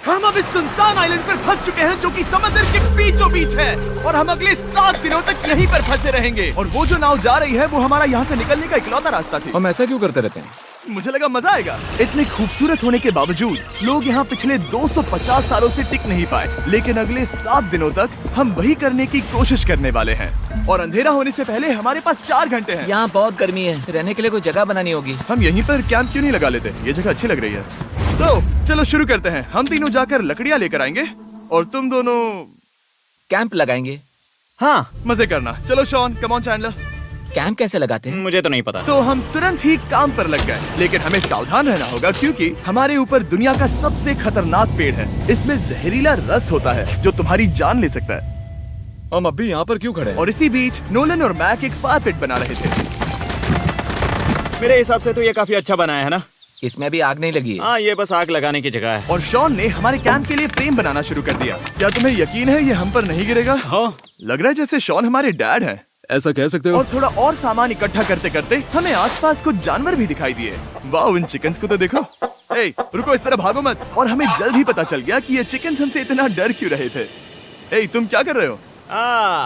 हम अब इस सुनसान आइलैंड पर फंस चुके हैं जो कि समुद्र के बीचों बीच है और हम अगले 7 दिनों तक यहीं पर फंसे रहेंगे। और वो जो नाव जा रही है वो हमारा यहाँ से निकलने का इकलौता रास्ता थी। हम ऐसा क्यों करते रहते हैं? मुझे लगा मजा आएगा। इतने खूबसूरत होने के बावजूद लोग यहाँ पिछले 250 सालों से टिक नहीं पाए, लेकिन अगले 7 दिनों तक हम वही करने की कोशिश करने वाले हैं। और अंधेरा होने से पहले हमारे पास 4 घंटे हैं। यहाँ बहुत गर्मी है, रहने के लिए कोई जगह बनानी होगी। हम यहीं पर कैंप क्यों नहीं लगा लेते? ये जगह अच्छी लग रही है। तो चलो शुरू करते हैं। हम तीनों जाकर लकड़ियाँ लेकर आएंगे और तुम दोनों कैंप लगाएंगे। हाँ, मजे करना। चलो Shawn, come on Chandler. Camp कैसे लगाते हैं? मुझे तो नहीं पता। तो हम तुरंत ही काम पर लग गए, लेकिन हमें सावधान रहना होगा क्योंकि हमारे ऊपर दुनिया का सबसे खतरनाक पेड़ है। इसमें जहरीला रस होता है जो तुम्हारी जान ले सकता है। हम अभी यहाँ पर क्यों खड़े हैं? और इसी बीच नोलन और मैक एक फायर पिट बना रहे थे। मेरे हिसाब से तो ये काफी अच्छा बनाया है ना? इसमें अभी आग नहीं लगी है। हाँ, ये बस आग लगाने की जगह है। और शॉन ने हमारे कैंप के लिए फ्रेम बनाना शुरू कर दिया। क्या तुम्हें यकीन है ये हम पर नहीं गिरेगा? हाँ, लग रहा है जैसे शॉन हमारे डैड हैं। ऐसा कह सकते हो? और थोड़ा और सामान इकट्ठा करते करते हमें आसपास कुछ जानवर भी दिखाई दिए। वाह, इन चिकन्स को तो देखो। ए, रुको, इस तरह भागो मत। और हमें जल्द ही पता चल गया कि ये चिकन्स हमसे इतना डर क्यों रहे थे। ए, तुम क्या कर रहे हो?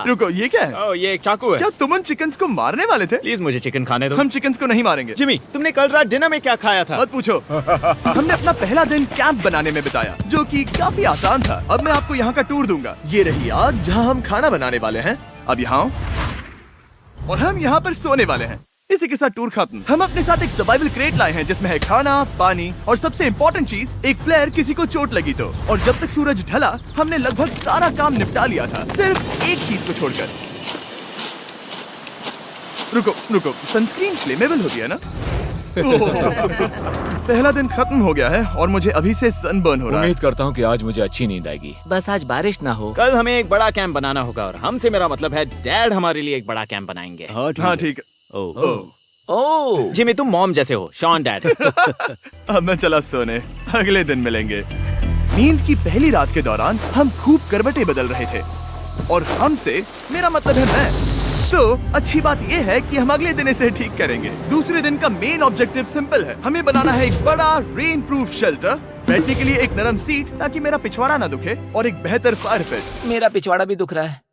रुको, ये क्या है? ये एक चाकू है। क्या तुम उन चिकन्स को मारने वाले थे? प्लीज मुझे चिकन खाने दो। हम चिकन्स को नहीं मारेंगे। जिमी, तुमने कल रात डिनर में क्या खाया था? मत पूछो। हमने अपना पहला दिन कैंप बनाने में बिताया, जो कि काफी आसान था। अब मैं आपको यहाँ का टूर दूंगा। ये रही आग जहाँ हम खाना बनाने वाले हैं। अब यहाँ आओ। और हम यहाँ पर सोने वाले हैं। इसी के साथ टूर खत्म। हम अपने साथ एक सर्वाइवल क्रेट लाए हैं जिसमें है खाना, पानी और सबसे इम्पोर्टेंट चीज, एक फ्लेयर किसी को चोट लगी तो। और जब तक सूरज ढला हमने लगभग सारा काम निपटा लिया था, सिर्फ एक चीज को छोड़कर। रुको, सनस्क्रीन फ्लेमेबल होती है ना? पहला दिन खत्म हो गया है और मुझे अभी से सनबर्न हो रहा है। उम्मीद करता हूँ कि आज मुझे अच्छी नींद आएगी। बस आज बारिश ना हो। कल हमें एक बड़ा कैंप बनाना होगा और हमसे मेरा मतलब है डैड हमारे लिए एक बड़ा कैंप बनाएंगे। हाँ ठीक है। ओह, जिमी, तुम मॉम जैसे हो, शॉन डैड। अब मैं चला सोने, अगले दिन मिलेंगे। नींद की पहली रात के दौरान हम खूब करवटें बदल रहे थे और हमसे मेरा मतलब है मैं। तो अच्छी बात यह है कि हम अगले दिन इसे ठीक करेंगे। दूसरे दिन का मेन ऑब्जेक्टिव सिंपल है। हमें बनाना है एक बड़ा रेन प्रूफ शेल्टर, बैठने के लिए एक नरम सीट ताकि मेरा पिछवाड़ा ना दुखे और एक बेहतर फायर पिट। मेरा पिछवाड़ा भी दुख रहा है।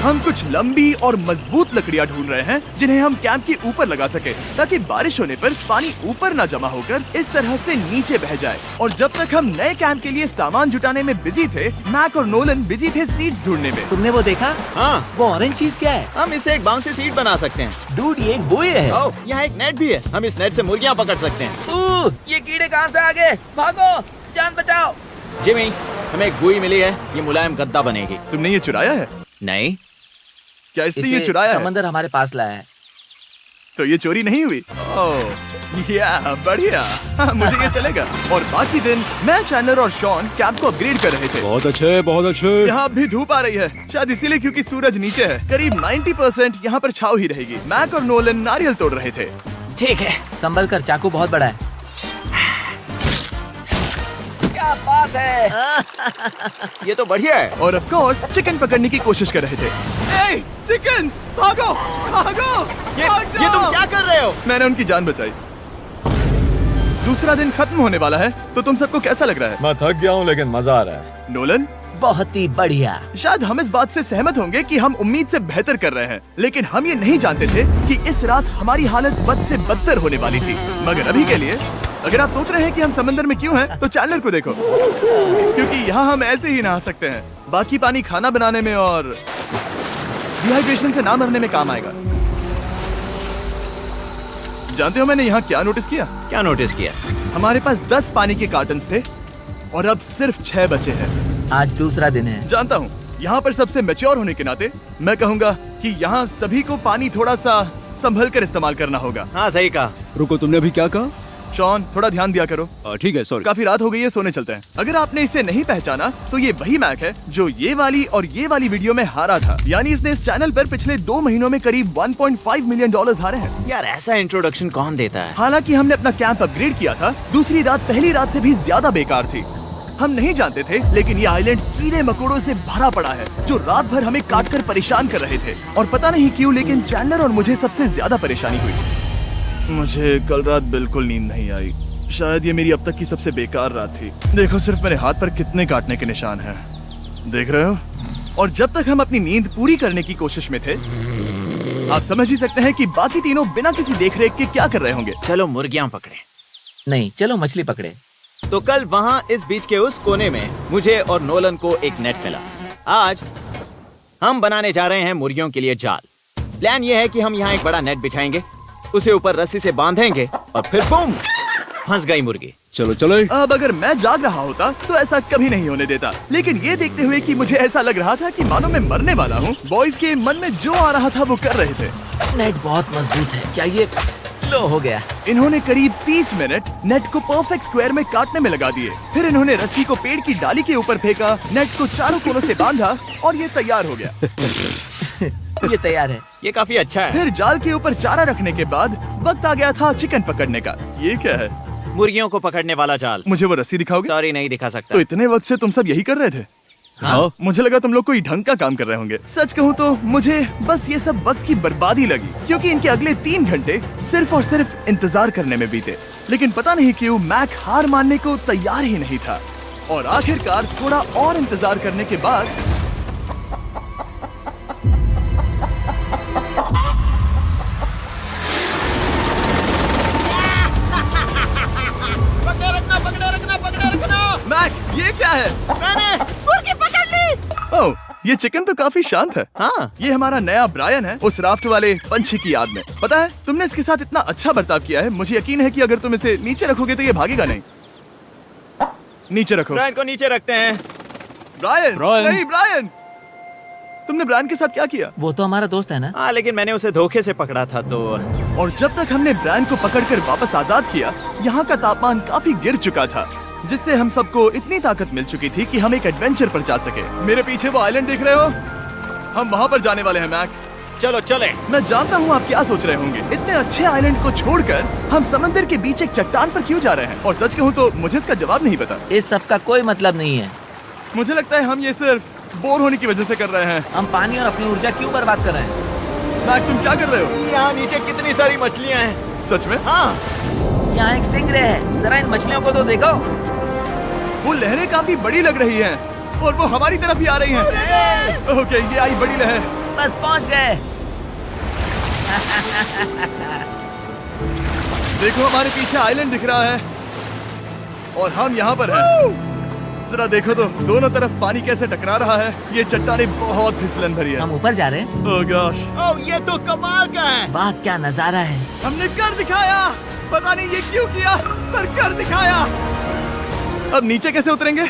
हम कुछ लंबी और मजबूत लकड़ियां ढूंढ रहे हैं जिन्हें हम कैंप के ऊपर लगा सके ताकि बारिश होने पर पानी ऊपर न जमा होकर इस तरह से नीचे बह जाए। और जब तक हम नए कैंप के लिए सामान जुटाने में बिजी थे, मैक और नोलन बिजी थे सीड्स ढूंढने में। तुमने वो देखा? हाँ, वो ऑरेंज चीज क्या है? हम इसे एक बाउंसी सीट बना सकते हैं। डूड, ये एक बुए है। यहाँ एक नेट भी है, हम इस नेट से मुर्गियाँ पकड़ सकते हैं। ये कीड़े कहाँ से आ गए? भागो, जान बचाओ। जिमी, हमें एक बुई मिली है, ये मुलायम गद्दा बनेगी। तुमने ये चुराया है? नहीं, क्या इसने ये चुराया है? समंदर हमारे पास लाया है। तो ये चोरी नहीं हुई? ओह, या बढ़िया। हाँ, मुझे ये चलेगा। और बाकी दिन मैं, चैंडलर और शॉन कैंप को अपग्रेड कर रहे थे। बहुत अच्छे, बहुत अच्छे। यहाँ भी धूप आ रही है, शायद इसीलिए क्योंकि सूरज नीचे है। करीब 90% यहाँ पर छाव ही रहेगी। मैक और नोलन नारियल तोड़ रहे थे। ठीक है, संभल कर, चाकू बहुत बड़ा है। क्या बात है। ये तो बढ़िया है। और ऑफ कोर्स चिकन पकड़ने की कोशिश कर रहे थे। ए, चिकन्स, भागो, भागो, ये भाग तुम जाओ। क्या कर रहे हो? मैंने उनकी जान बचाई। दूसरा दिन खत्म होने वाला है, तो तुम सबको कैसा लग रहा है? मैं थक गया हूँ लेकिन मजा आ रहा है। नोलन, बहुत ही बढ़िया। शायद हम इस बात से सहमत होंगे कि हम उम्मीद से बेहतर कर रहे हैं, लेकिन हम ये नहीं जानते थे कि इस रात हमारी हालत बद से बदतर होने वाली थी। मगर अभी के लिए, अगर आप सोच रहे हैं कि हम समंदर में क्यों हैं, तो चैंडलर को देखो, क्योंकि यहाँ हम ऐसे ही नहा सकते हैं। बाकी पानी खाना बनाने में और डिहाइड्रेशन से ना मरने में काम आएगा। जानते हो मैंने यहाँ क्या नोटिस किया? क्या नोटिस किया? हमारे पास 10 पानी के कार्टन्स थे और अब सिर्फ 6 बचे हैं। आज दूसरा दिन है। जानता हूँ, यहाँ पर सबसे मैच्योर होने के नाते मैं कहूँगा कि यहाँ सभी को पानी थोड़ा सा संभल कर इस्तेमाल करना होगा। हाँ, सही कहा। रुको, तुमने अभी क्या कहा? शॉन, थोड़ा ध्यान दिया करो। ठीक है, सॉरी। काफी रात हो गई है, सोने चलते हैं। अगर आपने इसे नहीं पहचाना तो ये वही मैक है जो ये वाली और ये वाली वीडियो में हारा था। यानी इसने इस चैनल पर पिछले 2 महीनों में करीब $1.5 मिलियन हारे हैं। यार, ऐसा इंट्रोडक्शन कौन देता है? हालांकि हमने अपना कैंप अपग्रेड किया था, दूसरी रात पहली रात से भी ज्यादा बेकार थी। हम नहीं जानते थे, लेकिन ये आइलैंड कीड़े मकोड़ों से भरा पड़ा है जो रात भर हमें काटकर परेशान कर रहे थे। और पता नहीं क्यों, लेकिन चैंडलर और मुझे सबसे ज्यादा परेशानी हुई। मुझे कल रात बिल्कुल नींद नहीं आई। शायद ये मेरी अब तक की सबसे बेकार रात थी। देखो सिर्फ मेरे हाथ पर कितने काटने के निशान हैं। देख रहे हो? और जब तक हम अपनी नींद पूरी करने की कोशिश में थे, आप समझ ही सकते हैं कि बाकी तीनों बिना किसी देखरेख के क्या कर रहे होंगे। चलो मुर्गियां पकड़े। नहीं, चलो मछली पकड़े। तो कल वहाँ इस बीच के उस कोने में मुझे और नोलन को एक नेट मिला। आज हम बनाने जा रहे हैं मुर्गियों के लिए जाल। प्लान ये है कि हम यहाँ एक बड़ा नेट बिछाएंगे, उसे ऊपर रस्सी से बांधेंगे और फिर बूम, फंस गई मुर्गी। चलो चलो। अब अगर मैं जाग रहा होता तो ऐसा कभी नहीं होने देता, लेकिन ये देखते हुए कि मुझे ऐसा लग रहा था कि मानो मैं मरने वाला हूँ, बॉयज के मन में जो आ रहा था वो कर रहे थे। नेट बहुत मजबूत है। क्या ये लो हो गया? इन्होंने करीब 30 मिनट नेट को परफेक्ट स्क्वायर में काटने में लगा दिए। फिर इन्होंने रस्सी को पेड़ की डाली के ऊपर फेंका, नेट को चारों कोनों से बांधा और ये तैयार हो गया। ये तैयार है। ये काफी अच्छा है। फिर जाल के ऊपर चारा रखने के बाद वक्त आ गया था चिकन पकड़ने का। ये क्या है? मुर्गियों को पकड़ने वाला जाल। मुझे वो रस्सी दिखाओगे? सॉरी, नहीं दिखा सकता। तो इतने वक्त से तुम सब यही कर रहे थे? हाँ। मुझे लगा तुम लोग कोई ढंग का काम कर रहे होंगे। सच कहूँ तो मुझे बस ये सब वक्त की बर्बादी लगी, क्योंकि इनके अगले 3 घंटे सिर्फ और सिर्फ इंतजार करने में बीते। लेकिन पता नहीं क्यों मैक हार मानने को तैयार ही नहीं था, और आखिरकार थोड़ा और इंतजार करने के बाद मैक, ये क्या है? मैंने मुर्गी पकड़ ली। ओह, ये चिकन तो काफी शांत है। हाँ। ये हमारा नया ब्रायन है, उस राफ्ट वाले पंछी की याद में। पता है, तुमने इसके साथ इतना अच्छा बर्ताव किया है, मुझे यकीन है कि अगर तुम इसे नीचे रखोगे तो ये भागेगा नहीं। नीचे रखो। ब्रायन को नीचे रखते हैं। Brian, Brian. नहीं ब्रायन। तुमने ब्रायन के साथ क्या किया? वो तो हमारा दोस्त है ना। हाँ, लेकिन मैंने उसे धोखे से पकड़ा था तो। और जब तक हमने ब्रायन को पकड़कर वापस आजाद किया, यहाँ का तापमान काफी गिर चुका था, जिससे हम सबको इतनी ताकत मिल चुकी थी कि हम एक एडवेंचर पर जा सके। मेरे पीछे वो आइलैंड देख रहे हो? हम वहाँ पर जाने वाले हैं मैक। चलो चले। मैं जानता हूँ आप क्या सोच रहे होंगे, इतने अच्छे आइलैंड को छोड़कर हम समंदर के बीच एक चट्टान पर क्यों जा रहे हैं? और सच कहूँ तो मुझे इसका जवाब नहीं पता। इस सब का कोई मतलब नहीं है। मुझे लगता है हम ये सिर्फ बोर होने की वजह से कर रहे हैं। हम पानी और अपनी ऊर्जा क्यों बर्बाद कर रहे हैं? मैक, तुम क्या कर रहे हो? यहाँ नीचे कितनी सारी मछलियाँ हैं। सच में? हाँ। यहाँ एक स्टिंगरे है, जरा इन मछलियों को तो देखो। वो लहरें काफी बड़ी लग रही हैं और वो हमारी तरफ ही आ रही हैं। ओके, ये आई बड़ी लहर। बस पहुँच गए। देखो हमारे पीछे आइलैंड दिख रहा है और हम यहाँ पर हैं। जरा देखो तो दोनों तरफ पानी कैसे टकरा रहा है। ये चट्टानें बहुत फिसलन भरी है। हम ऊपर जा रहे हैं। ओह गॉश, ओह, ये तो कमाल का है। वाह, क्या नजारा है। हमने कर दिखाया। पता नहीं ये क्यों किया, पर कर दिखाया। अब नीचे कैसे उतरेंगे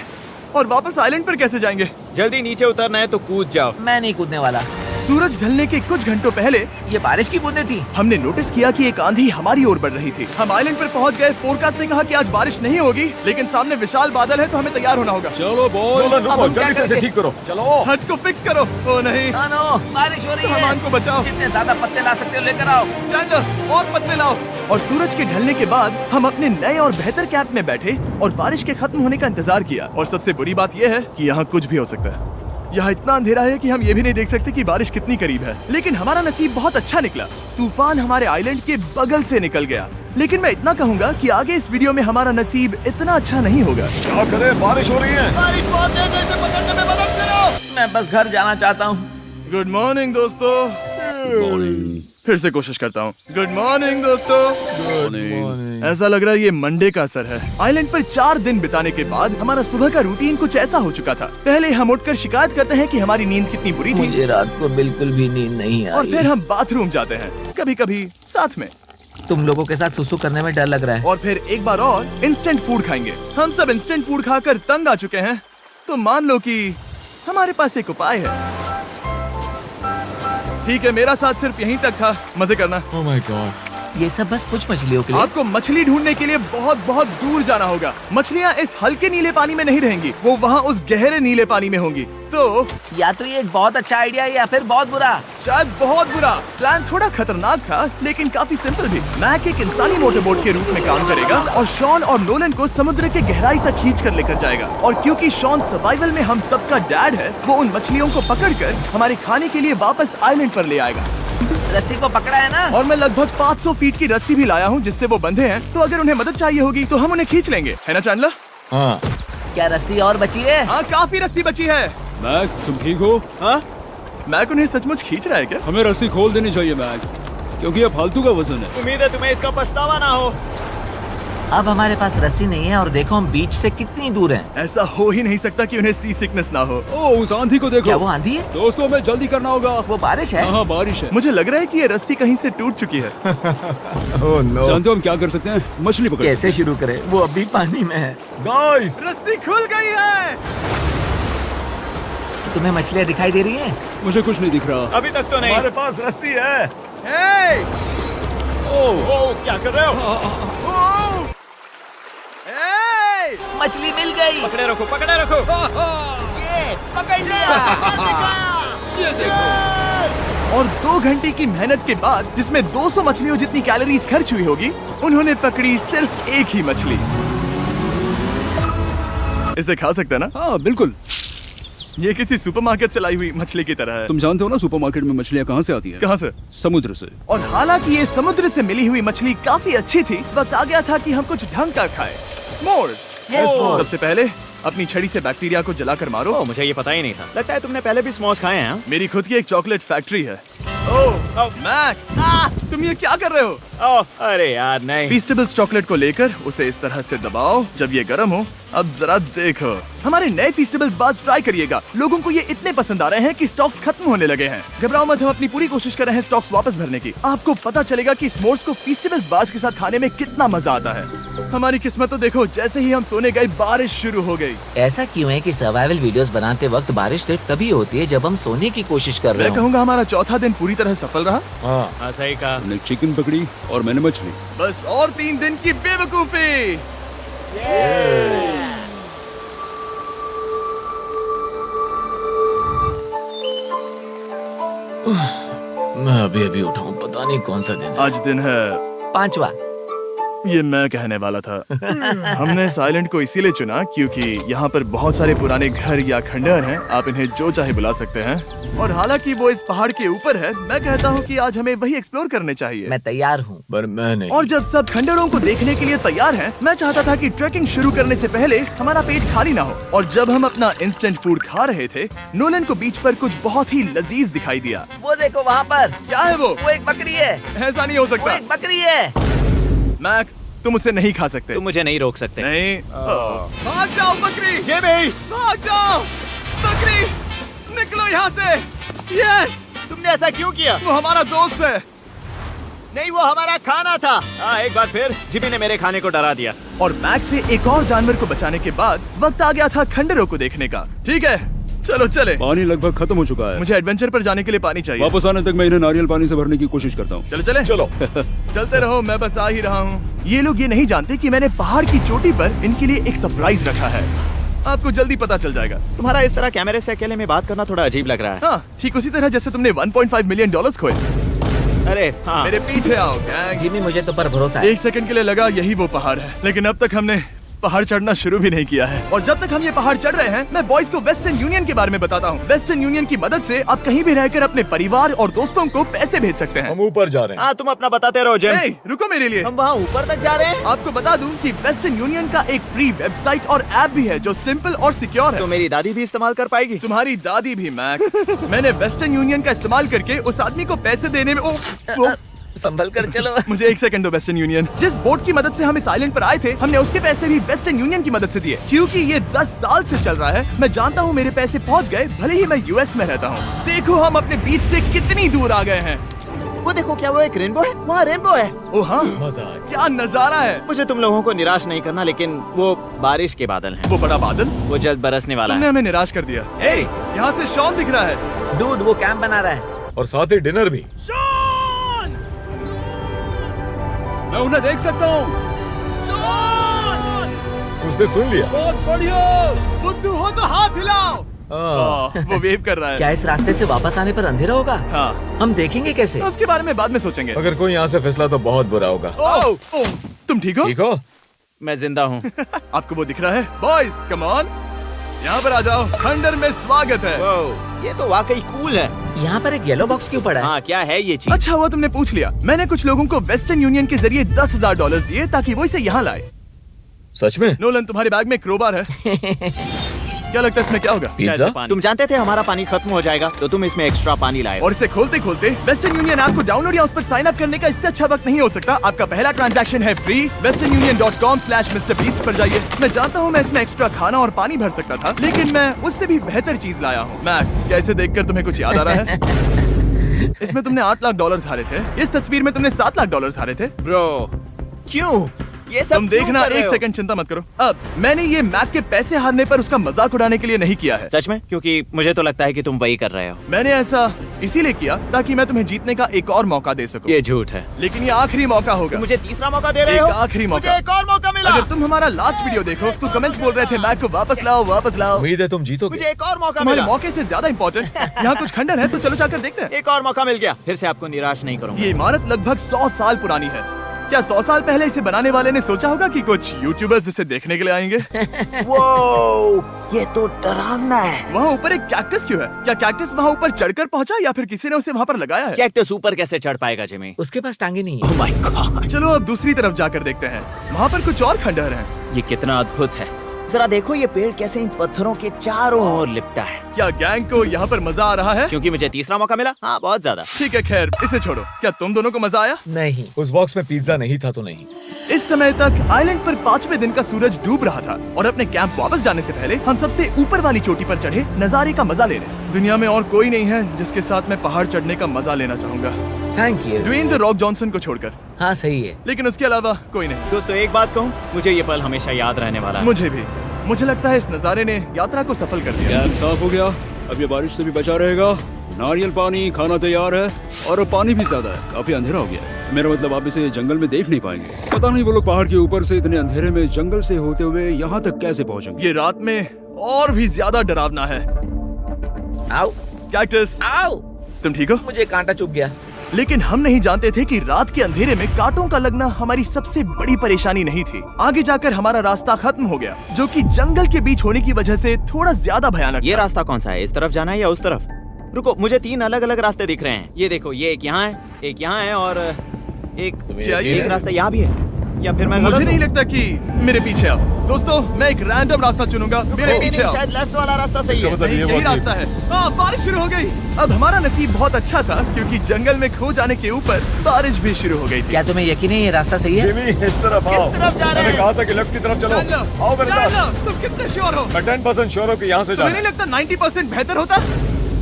और वापस आइलैंड पर कैसे जाएंगे? जल्दी नीचे उतरना है तो कूद जाओ। मैं नहीं कूदने वाला। सूरज ढलने के कुछ घंटों पहले ये बारिश की बूंदें थी। हमने नोटिस किया कि एक आंधी हमारी ओर बढ़ रही थी। हम आइलैंड पर पहुंच गए। फोरकास्ट ने कहा कि आज बारिश नहीं होगी, लेकिन सामने विशाल बादल है तो हमें तैयार होना होगा। चलो बॉय, अब हम क्या जल्दी से इसे करेंगे? ठीक करो। चलो। हट को फिक्स करो। ओ नहीं, नो, बारिश हो रही है। सामान को बचाओ। जितने ज्यादा पत्ते ला सकते हो लेकर आओ। चैंडलर, और पत्ते लाओ। और सूरज के ढलने के बाद हम अपने नए और बेहतर कैंप में बैठे और बारिश के खत्म होने का इंतजार किया। और सबसे बुरी बात यह है कि यहाँ कुछ भी हो सकता है। यहाँ इतना अंधेरा है कि हम ये भी नहीं देख सकते कि बारिश कितनी करीब है। लेकिन हमारा नसीब बहुत अच्छा निकला। तूफान हमारे आइलैंड के बगल से निकल गया। लेकिन मैं इतना कहूँगा कि आगे इस वीडियो में हमारा नसीब इतना अच्छा नहीं होगा। क्या करें, बारिश हो रही है। बारिश बहुत तेज है, इसे पकड़ने में मदद करो। मैं बस घर जाना चाहता हूँ। गुड मॉर्निंग दोस्तों। फिर से कोशिश करता हूँ। गुड मॉर्निंग दोस्तों। ऐसा लग रहा है ये मंडे का असर है। आइलैंड पर 4 दिन बिताने के बाद हमारा सुबह का रूटीन कुछ ऐसा हो चुका था। पहले हम उठकर शिकायत करते हैं कि हमारी नींद कितनी बुरी थी, मुझे रात को बिल्कुल भी नींद नहीं और आई। फिर हम बाथरूम जाते हैं, कभी कभी साथ में, तुम लोगों के साथ सुसु करने में डर लग रहा है। और फिर एक बार और इंस्टेंट फूड खाएंगे। हम सब इंस्टेंट फूड खाकर तंग आ चुके हैं, तो मान लो कि हमारे पास एक उपाय है। ठीक है, मेरा साथ सिर्फ यहीं तक था। मजे करना। Oh my God. ये सब बस कुछ मछलियों के लिए। आपको मछली ढूंढने के लिए बहुत बहुत दूर जाना होगा। मछलियाँ इस हल्के नीले पानी में नहीं रहेंगी, वो वहाँ उस गहरे नीले पानी में होंगी। तो या तो ये एक बहुत अच्छा आइडिया है या फिर बहुत बुरा। शायद बहुत बुरा। प्लान थोड़ा खतरनाक था, लेकिन काफी सिंपल भी। मैक एक इंसानी मोटरबोट के रूप में काम करेगा और शॉन और नोलन को समुद्र के गहराई तक खींच कर लेकर जाएगा। और क्योंकि शॉन सर्वाइवल में हम सबका डैड है, वो उन मछलियों को पकड़कर हमारे खाने के लिए वापस आइलैंड पर ले आएगा। रस्सी को पकड़ा है ना? और मैं लगभग 500 फीट की रस्सी भी लाया हूँ जिससे वो बंधे हैं, तो अगर उन्हें मदद चाहिए होगी तो हम उन्हें खींच लेंगे, है ना चैंडलर? हाँ क्या रस्सी और बची है? हाँ, काफी रस्सी बची है। मैक, तुम ठीक हो? हाँ, मैक उन्हें सचमुच खींच रहा है क्या? हमें रस्सी खोल देनी चाहिए मैक, क्योंकि ये फालतू का वजन है। उम्मीद है तुम्हें इसका पछतावा ना हो। अब हमारे पास रस्सी नहीं है और देखो हम बीच से कितनी दूर हैं। ऐसा हो ही नहीं सकता कि उन्हें सी सिकनेस ना हो। ओ, उस आंधी को देखो। क्या वो आंधी है? दोस्तों, हमें जल्दी करना होगा। वो बारिश है? हाँ, बारिश है। मुझे लग रहा है कि ये रस्सी कहीं से टूट चुकी है। जानते हो हम क्या कर सकते हैं? मछली पकड़ सकते कैसे शुरू करें? वो अभी पानी में है। गाइस, रस्सी खुल गई है। तुम्हें मछलियाँ दिखाई दे रही हैं? मुझे कुछ नहीं दिख रहा। अभी तक तो नहीं। पास रस्सी है। हे! ओ, क्या कर रहे हो? ओ! हे! मछली मिल गई। पकड़े रखो, पकड़े रखो। ये पकड़ लिया। ये देखो। और 2 घंटे की मेहनत के बाद, जिसमें 200 मछलियों जितनी कैलोरीज खर्च हुई होगी, उन्होंने पकड़ी सिर्फ एक ही मछली। इसे खा सकते हैं ना? हाँ, बिल्कुल। ये किसी सुपरमार्केट से लाई हुई मछली की तरह है। तुम जानते हो ना सुपरमार्केट में मछलियाँ कहाँ से आती है? कहाँ से? समुद्र से। और हालांकि ये समुद्र से मिली हुई मछली काफी अच्छी थी, वक्त आ गया था कि हम कुछ ढंग का खाएं। S'mores। सबसे पहले अपनी छड़ी से बैक्टीरिया को जलाकर मारो। ओ, मुझे ये पता ही नहीं था। लगता है तुमने पहले भी स्मोस खाए हैं। मेरी खुद की एक चॉकलेट फैक्ट्री है। मैक, तुम ये क्या कर रहे हो? ओह, अरे यार नहीं। फीस्टेबल्स चॉकलेट को लेकर उसे इस तरह से दबाओ जब ये गर्म हो। अब जरा देखो, हमारे नए फीस्टेबल्स बार्स ट्राई करिएगा। लोगों को ये इतने पसंद आ रहे हैं कि स्टॉक्स खत्म होने लगे हैं। घबराओ मत, हम अपनी पूरी कोशिश कर रहे हैं स्टॉक्स वापस भरने की। आपको पता चलेगा कि s'mores को फीस्टेबल्स बार्स के साथ खाने में कितना मजा आता है। हमारी किस्मत तो देखो, जैसे ही हम सोने गए बारिश शुरू हो गई। ऐसा क्यों है कि सर्वाइवल वीडियोस बनाते वक्त बारिश सिर्फ तभी होती है जब हम सोने की कोशिश कर रहे मैं हो? कहूँगा हमारा चौथा दिन पूरी तरह सफल रहा। हाँ, सही कहा। तुमने चिकन पकड़ी और मैंने मछली। बस और 3 दिन की बेवकूफी। मैं अभी अभी उठा हूँ, पता नहीं कौन सा दिन। आज दिन है 5वां। ये मैं कहने वाला था। हमने इस आइलैंड को इसीलिए चुना क्योंकि यहाँ पर बहुत सारे पुराने घर या खंडहर हैं। आप इन्हें जो चाहे बुला सकते हैं। और हालांकि वो इस पहाड़ के ऊपर है, मैं कहता हूँ कि आज हमें वही एक्सप्लोर करने चाहिए। मैं तैयार हूँ। पर मैं नहीं। और जब सब खंडहरों को देखने के लिए तैयार हैं, मैं चाहता था कि ट्रैकिंग शुरू करने से पहले हमारा पेट खाली ना हो। और जब हम अपना इंस्टेंट फूड खा रहे थे, नोलन को बीच पर कुछ बहुत ही लजीज दिखाई दिया। वो देखो वहाँ पर। क्या है वो? वो एक बकरी है। ऐसा नहीं हो वो सकता। एक बकरी है। मैक, तुम उसे नहीं खा सकते। तुम मुझे नहीं रोक सकते। नहीं। भाग जाओ बकरी। ये भी। भाग जाओ बकरी, निकलो यहाँ से। यस, तुमने ऐसा क्यों किया? वो हमारा दोस्त है। नहीं, वो हमारा खाना था। एक बार फिर जिमी ने मेरे खाने को डरा दिया। और मैक से एक और जानवर को बचाने के बाद वक्त आ गया था खंडहरों को देखने का। ठीक है, चलो चले। पानी लगभग खत्म हो चुका है। मुझे एडवेंचर पर जाने के लिए पानी चाहिए। वापस आने तक मैं इन्हें नारियल पानी से भरने की कोशिश करता हूँ। चलो चले। चलो चलते रहो, मैं बस आ ही रहा हूँ। ये लोग ये नहीं जानते कि मैंने पहाड़ की चोटी पर इनके लिए एक सरप्राइज रखा है। आपको जल्दी पता चल जाएगा। तुम्हारा इस तरह कैमरे से अकेले में बात करना थोड़ा अजीब लग रहा है। हाँ, ठीक उसी तरह जैसे तुमने 1.5 मिलियन डॉलर्स खोए। अरे हाँ। मेरे पीछे आओ गैंग। जिमी, मुझे तो पर भरोसा है। 1 सेकंड के लिए लगा यही वो पहाड़ है, लेकिन अब तक हमने पहाड़ चढ़ना शुरू भी नहीं किया है। और जब तक हम ये पहाड़ चढ़ रहे हैं, मैं बॉयज को वेस्टर्न यूनियन के बारे में बताता हूँ। वेस्टर्न यूनियन की मदद से आप कहीं भी रहकर अपने परिवार और दोस्तों को पैसे भेज सकते हैं। हम ऊपर जा रहे हैं। हाँ, तुम अपना बताते रहो जिम। ए, रुको मेरे लिए। हम वहाँ ऊपर तक जा रहे हैं। आपको बता दूं कि वेस्टर्न यूनियन का एक फ्री वेबसाइट और ऐप भी है जो सिंपल और सिक्योर है। तो मेरी दादी भी इस्तेमाल कर पाएगी। तुम्हारी दादी भी मैक। मैंने वेस्टर्न यूनियन का इस्तेमाल करके उस आदमी को पैसे देने में संभल कर चलो। मुझे 1 सेकंड दो। वेस्टर्न यूनियन, जिस बोट की मदद से हम इस आइलैंड पर आए थे, हमने उसके पैसे भी वेस्टर्न यूनियन की मदद से दिए। क्योंकि ये 10 साल से चल रहा है, मैं जानता हूँ मेरे पैसे पहुँच गए, भले ही मैं यूएस में रहता हूँ। देखो हम अपने बीच से कितनी दूर आ गए हैं। वो देखो, क्या वो एक रेनबो है? वहाँ रेनबो है। ओ हाँ, मजा आया। क्या नजारा है। मुझे तुम लोगों को निराश नहीं करना, लेकिन वो बारिश के बादल हैं। वो बड़ा बादल, वो जल्द बरसने वाला तुमने है। हमें निराश कर दिया। ए, यहाँ से शॉन दिख रहा है। डूड, वो कैंप बना रहा है। और साथ ही डिनर भी। शॉन! मैं उन्हें देख सकता हूँ। शॉन! उसने सुन लिया। बहुत बढ़िया। बुद्धू हो तो हाथ हिलाओ। वो वेव कर रहा है। क्या इस रास्ते से वापस आने पर अंधेरा होगा? हाँ, हम देखेंगे कैसे? उसके बारे में बाद में सोचेंगे। अगर कोई यहाँ से फिसला तो बहुत बुरा होगा। ओह, तुम ठीक हो? ठीक हो? मैं जिंदा हूँ। आपको वो दिख रहा है? बॉयज कम ऑन, यहाँ पर आ जाओ। खंडर में स्वागत है। ये तो वाकई कूल है। यहाँ पर एक येलो बॉक्स क्यों पड़ा है? हाँ, क्या है ये चीज? अच्छा हुआ तुमने पूछ लिया। मैंने कुछ लोगों को वेस्टर्न यूनियन के जरिए $10,000 दिए ताकि वो इसे यहाँ लाए। सच में? नोलन, तुम्हारे बैग में क्रोबार है। क्या लगता है इसमें क्या होगा? पिज्जा? तुम जानते थे हमारा पानी खत्म हो जाएगा, तो तुम इसमें एक्स्ट्रा पानी लाए। और इसे खोलते खोलते वेस्टर्न यूनियन ऐप को डाउनलोड या उस पर साइन अप करने का इससे अच्छा वक्त नहीं हो सकता। आपका पहला ट्रांजैक्शन है फ्री। westernunion.com/MrBeast पर जाइए। मैं जानता हूँ मैं इसमें एक्स्ट्रा खाना और पानी भर सकता था, लेकिन मैं उससे भी बेहतर चीज लाया हूँ। मैक, क्या इसे देखकर तुम्हें कुछ याद आ रहा है? इसमें तुमने $8 लाख हारे थे। इस तस्वीर में तुमने $7 लाख हारे थे। ब्रो, क्यों ये सब तुम देखना, क्यों कर रहे एक हो? सेकंड चिंता मत करो। अब मैंने ये मैक के पैसे हारने पर उसका मजाक उड़ाने के लिए नहीं किया है। सच में? क्योंकि मुझे तो लगता है कि तुम वही कर रहे हो। मैंने ऐसा इसीलिए किया ताकि मैं तुम्हें जीतने का एक और मौका दे सकूं। ये झूठ है। लेकिन ये आखिरी मौका होगा। तुम मुझे तीसरा मौका दे रहे एक हो? आखिरी मौका। मुझे एक और मौका मिला। अगर तुम हमारा लास्ट वीडियो देखो तो कमेंट्स बोल रहे थे मैक को वापस लाओ, वापस लाओ। उम्मीद है तुम जीतोगे। मुझे एक और मौका तुम्हारे मिला। मौके से ज्यादा इम्पोर्टेंट यहाँ कुछ खंडर है, तो चलो जाकर देखते हैं। एक और मौका मिल गया। फिर से आपको निराश नहीं करूंगा। ये इमारत लगभग 100 साल पुरानी है। क्या 100 साल पहले इसे बनाने वाले ने सोचा होगा कि कुछ यूट्यूबर्स इसे देखने के लिए आएंगे? वो ये तो डरावना है। वहाँ ऊपर एक कैक्टस क्यों है? क्या कैक्टस वहाँ ऊपर चढ़कर पहुँचा या फिर किसी ने उसे वहाँ पर लगाया है? कैक्टस ऊपर कैसे चढ़ पाएगा जिमी? उसके पास टांगे नहीं ओह है। माय गॉड, चलो अब दूसरी तरफ जाकर देखते हैं। वहाँ पर कुछ और खंडहर हैं। ये कितना अद्भुत है। जरा देखो ये पेड़ कैसे इन पत्थरों के चारों ओर लिपटा है। क्या गैंग को यहाँ पर मजा आ रहा है? क्योंकि मुझे तीसरा मौका मिला। हाँ, बहुत ज्यादा। ठीक है, खैर इसे छोड़ो। क्या तुम दोनों को मजा आया? नहीं। उस बॉक्स में पिज्जा नहीं था तो नहीं। इस समय तक आइलैंड पर 5वें दिन का सूरज डूब रहा था और अपने कैंप वापस जाने से पहले हम सबसे ऊपर वाली चोटी पर चढ़े नजारे का मजा लेने। दुनिया में और कोई नहीं है जिसके साथ मैं पहाड़ चढ़ने का मजा लेना चाहूंगा, thank you. Dwayne the Rock Johnson को छोड़कर। हाँ सही है। लेकिन उसके अलावा कोई नहीं। दोस्तों, एक बात कहूँ, मुझे ये पल हमेशा याद रहने वाला है। मुझे भी। मुझे लगता है इस नजारे ने यात्रा को सफल कर दिया। कैंप साफ हो गया, अब ये बारिश से भी बचा रहेगा। नारियल पानी, खाना तैयार है और पानी भी ज्यादा है। काफी अंधेरा हो गया है। मेरा मतलब आप इसे जंगल में देख नहीं पाएंगे। पता नहीं वो लोग पहाड़ के ऊपर से इतने अंधेरे में जंगल से होते हुए यहाँ तक कैसे पहुँचेंगे। ये रात में और भी ज्यादा डरावना है। आओ कैक्टस, आओ। तुम ठीक हो? मुझे कांटा चुभ गया। लेकिन हम नहीं जानते थे कि रात के अंधेरे में कांटों का लगना हमारी सबसे बड़ी परेशानी नहीं थी। आगे जाकर हमारा रास्ता खत्म हो गया, जो कि जंगल के बीच होने की वजह से थोड़ा ज्यादा भयानक ये था। रास्ता कौन सा है? इस तरफ जाना है या उस तरफ? रुको, मुझे 3 अलग अलग रास्ते दिख रहे हैं। ये देखो, ये एक यहाँ है, एक यहाँ है और क्या ये एक रास्ता यहाँ भी है। या फिर मैं मुझे गलत नहीं हूँ? लगता कि मेरे पीछे आओ। दोस्तों, मैं एक रैंडम रास्ता चुनूंगा। मेरे नहीं, पीछे नहीं, आओ। शायद लेफ्ट वाला रास्ता सही है। नहीं, यही रास्ता है। हाँ, बारिश शुरू हो गई। अब हमारा नसीब बहुत अच्छा था क्योंकि जंगल में खो जाने के ऊपर बारिश भी शुरू हो गई थी। क्या तुम्हें यकीन है ये रास्ता सही है? जिमी, इस तरफ आओ। किस तरफ जा रहे मैंने हैं? कहा था कि लेफ्ट की तरफ चलो। जान लो, आओ मेरे जान साथ। लो। तुम कितने श्योर हो? मैं 10% श्योर हूँ कि यहाँ से तुम्हें नहीं जाना। लगता 90% बेहतर होता?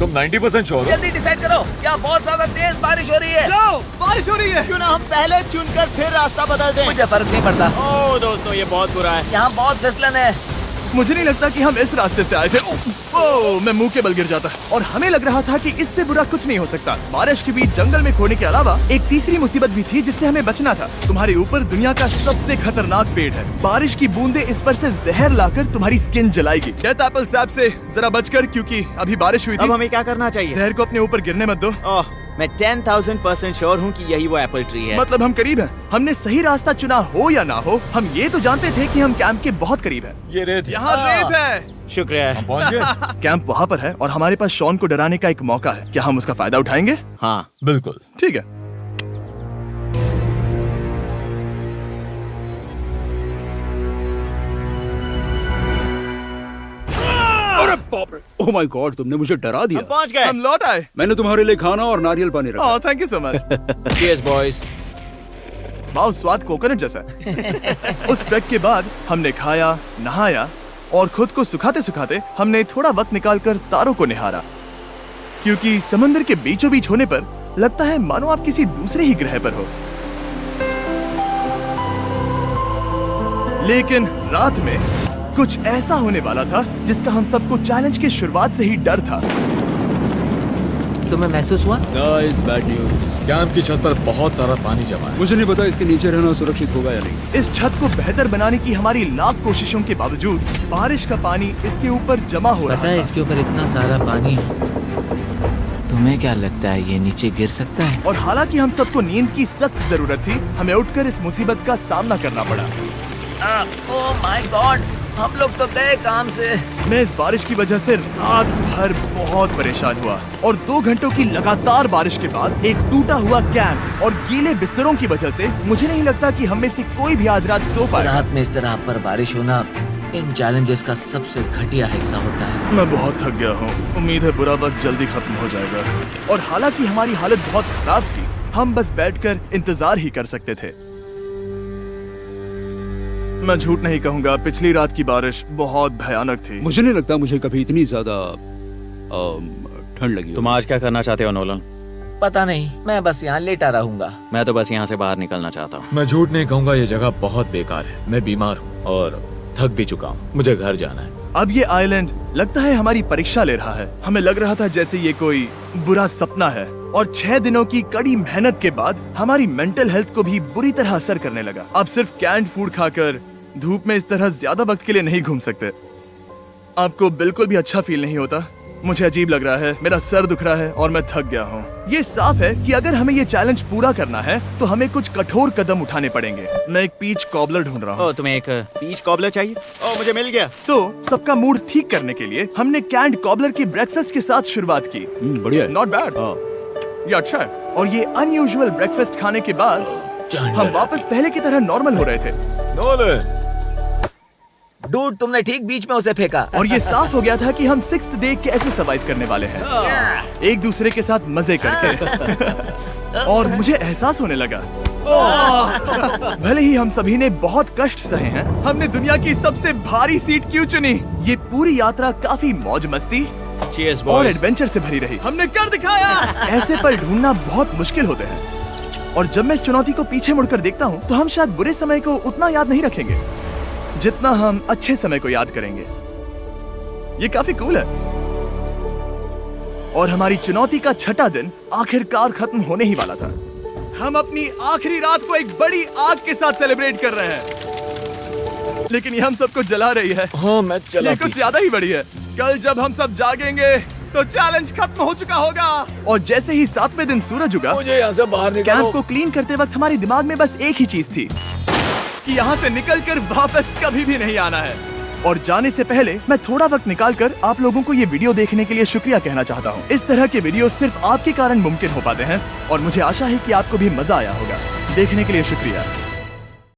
तुम 90% श्योर हो? जल्दी डिसाइड करो। क्या बहुत ज्यादा तेज बारिश हो रही है? जाओ, बारिश हो रही है। क्यों ना हम पहले चुनकर फिर रास्ता बदल दें? मुझे फर्क नहीं पड़ता। ओह दोस्तों, ये बहुत बुरा है। यहाँ बहुत फिसलन है। मुझे नहीं लगता कि हम इस रास्ते से आए थे। ओह, मैं मुंह के बल गिर जाता और हमें लग रहा था कि इससे बुरा कुछ नहीं हो सकता। बारिश के बीच जंगल में खोने के अलावा एक तीसरी मुसीबत भी थी जिससे हमें बचना था। तुम्हारे ऊपर दुनिया का सबसे खतरनाक पेड़ है। बारिश की बूंदें इस पर से जहर लाकर तुम्हारी स्किन जलाएगी। डेथ एप्पल सैप से जरा बचकर, क्योंकि अभी बारिश हुई अब थी। हमें क्या करना चाहिए? जहर को अपने ऊपर गिरने मत दो। ओह, मैं 10,000% श्योर हूँ कि यही वो एप्पल ट्री है। मतलब हम करीब हैं। हमने सही रास्ता चुना हो या ना हो, हम ये तो जानते थे कि हम कैंप के बहुत करीब हैं। ये रेत है। यहाँ रेत है। शुक्रिया। हम पहुँच गए। कैंप वहाँ पर है और हमारे पास शॉन को डराने का एक मौका है। क्या हम उसका फायदा उठाएंगे? हाँ, बिल्कुल। ठीक है। अरे बाप रे, ओह माय गॉड, तुमने मुझे डरा दिया। हम पहुँच गए। हम लौट आए। मैंने तुम्हारे लिए खाना और नारियल पानी रखा। Oh, thank you so much. Cheers, boys। वाह, स्वाद कोकोनट जैसा है। उस ट्रैक के बाद हमने खाया, नहाया और खुद को सुखाते सुखाते हमने थोड़ा वक्त निकालकर तारों को निहारा, क्योंकि समंदर के बीचों बीच होने पर लगता है मानो आप किसी दूसरे ही ग्रह पर हो। लेकिन रात में कुछ ऐसा होने वाला था जिसका हम सबको चैलेंज के शुरुआत से ही डर था। तुम्हें महसूस हुआ? Guys, bad news. कैंप की छत पर बहुत सारा पानी जमा है। मुझे नहीं पता इसके नीचे रहना सुरक्षित होगा या नहीं। इस छत को बेहतर बनाने की हमारी लाख कोशिशों के बावजूद बारिश का पानी इसके ऊपर जमा हो रहा पता है था। इसके ऊपर इतना सारा पानी है। तुम्हें क्या लगता है ये नीचे गिर सकता है? और हालांकि हम सबको नींद की सख्त जरूरत थी, हमें उठकर इस मुसीबत का सामना करना पड़ा। ओह माय गॉड, हम लोग तो गए काम से। मैं इस बारिश की वजह से रात भर बहुत परेशान हुआ और 2 घंटों की लगातार बारिश के बाद एक टूटा हुआ कैंप और गीले बिस्तरों की वजह से मुझे नहीं लगता कि हम में से कोई भी आज रात सो पाएगा। रात में इस तरह पर बारिश होना इन चैलेंजेस का सबसे घटिया हिस्सा होता है। मैं बहुत थक गया हूँ। उम्मीद है बुरा वक्त जल्दी खत्म हो जाएगा। और हालांकि हमारी हालत बहुत खराब थी, हम बस बैठकर इंतजार ही कर सकते थे। मैं झूठ नहीं कहूँगा, पिछली रात की बारिश बहुत भयानक थी। मुझे नहीं लगता मुझे कभी इतनी ज्यादा ठंड लगी हो। तुम आज क्या करना चाहते हो नोलन? पता नहीं, मैं बस यहाँ लेटा रहूंगा। मैं तो बस यहाँ से बाहर निकलना चाहता हूँ। मैं झूठ नहीं कहूंगा, ये जगह बहुत बेकार है। मैं बीमार हूँ और थक भी चुका हूँ। मुझे घर जाना है। अब ये आइलैंड लगता है हमारी परीक्षा ले रहा है। हमें लग रहा था जैसे ये कोई बुरा सपना है और 6 दिनों की कड़ी मेहनत के बाद हमारी मेंटल हेल्थ को भी बुरी तरह असर करने लगा। अब सिर्फ कैंड फूड खाकर धूप में इस तरह ज्यादा वक्त के लिए नहीं घूम सकते। आपको बिल्कुल भी अच्छा फील नहीं होता? मुझे अजीब लग रहा है, मेरा सर दुख रहा है और मैं थक गया हूँ। ये साफ है कि अगर हमें ये चैलेंज पूरा करना है तो हमें कुछ कठोर कदम उठाने पड़ेंगे। मैं एक पीच कॉबलर ढूंढ रहा हूँ। ओ, तुम्हें एक पीच कॉबलर चाहिए? ओ, मुझे मिल गया। तो सबका मूड ठीक करने के लिए हमने कैंड कॉबलर की ब्रेकफास्ट के साथ शुरुआत की। बढ़िया है। नॉट बैड, ये अच्छा है। और ये अनयूजुअल ब्रेकफास्ट खाने के बाद हम वापस पहले की तरह नॉर्मल हो रहे थे। नोलन, डूड, तुमने ठीक बीच में उसे फेंका। और ये साफ हो गया था कि हम 6th डे कैसे सर्वाइव करने वाले हैं, एक दूसरे के साथ मजे करके। और मुझे एहसास होने लगा, भले ही हम सभी ने बहुत कष्ट सहे हैं, हमने दुनिया की सबसे भारी सीट क्यों चुनी। ये पूरी यात्रा काफी मौज मस्ती Cheers, और boys. एडवेंचर से भरी रही। हमने कर दिखाया। ऐसे पल ढूंढना बहुत मुश्किल होते हैं और जब मैं इस चुनौती को पीछे मुड़कर देखता हूँ तो हम शायद बुरे समय को उतना याद नहीं रखेंगे जितना हम अच्छे समय को याद करेंगे। ये काफी कूल है। और हमारी चुनौती का 6ठा दिन आखिरकार खत्म होने ही वाला था। हम अपनी आखिरी रात को एक बड़ी आग के साथ सेलिब्रेट कर रहे हैं, लेकिन ये हम सबको जला रही है। हाँ मैं चला। ये कुछ ज्यादा ही बड़ी है। कल जब हम सब जागेंगे तो चैलेंज खत्म हो चुका होगा। और जैसे ही 7वें दिन सूरज उगा, मुझे यहाँ से बाहर कैंप निकालो। को क्लीन करते वक्त हमारे दिमाग में बस एक ही चीज थी कि यहाँ से निकलकर वापस कभी भी नहीं आना है। और जाने से पहले मैं थोड़ा वक्त निकालकर आप लोगों को ये वीडियो देखने के लिए शुक्रिया कहना चाहता हूँ। इस तरह के वीडियो सिर्फ आपके कारण मुमकिन हो पाते हैं और मुझे आशा है कि आपको भी मजा आया होगा। देखने के लिए शुक्रिया।